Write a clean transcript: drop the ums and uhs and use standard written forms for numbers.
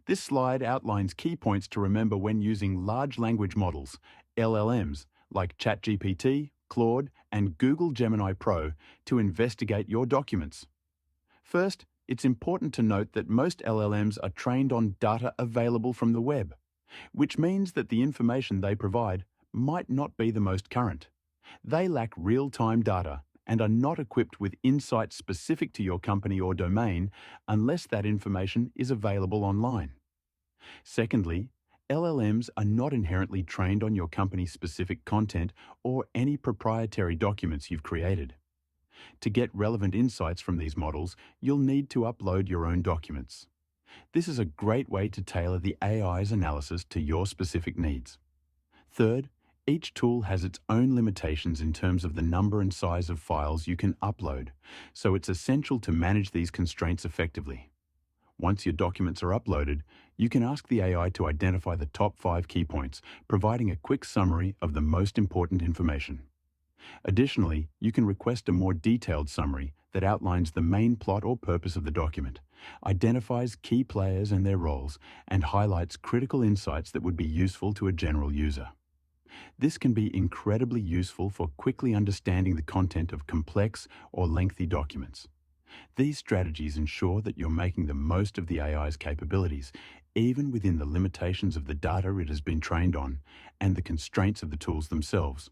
This slide outlines key points to remember when using large language models, LLMs, like ChatGPT, Claude, and Google Gemini Pro to investigate your documents. First, it's important to note that most LLMs are trained on data available from the web, which means that the information they provide might not be the most current. They lack real-time data and are not equipped with insights specific to your company or domain unless that information is available online. Secondly, LLMs are not inherently trained on your company's specific content or any proprietary documents you've created. To get relevant insights from these models, you'll need to upload your own documents. This is a great way to tailor the AI's analysis to your specific needs. Third, each tool has its own limitations in terms of the number and size of files you can upload, so it's essential to manage these constraints effectively. Once your documents are uploaded, you can ask the AI to identify the top 5 key points, providing a quick summary of the most important information. Additionally, you can request a more detailed summary that outlines the main plot or purpose of the document, identifies key players and their roles, and highlights critical insights that would be useful to a general user. This can be incredibly useful for quickly understanding the content of complex or lengthy documents. These strategies ensure that you're making the most of the AI's capabilities, even within the limitations of the data it has been trained on and the constraints of the tools themselves.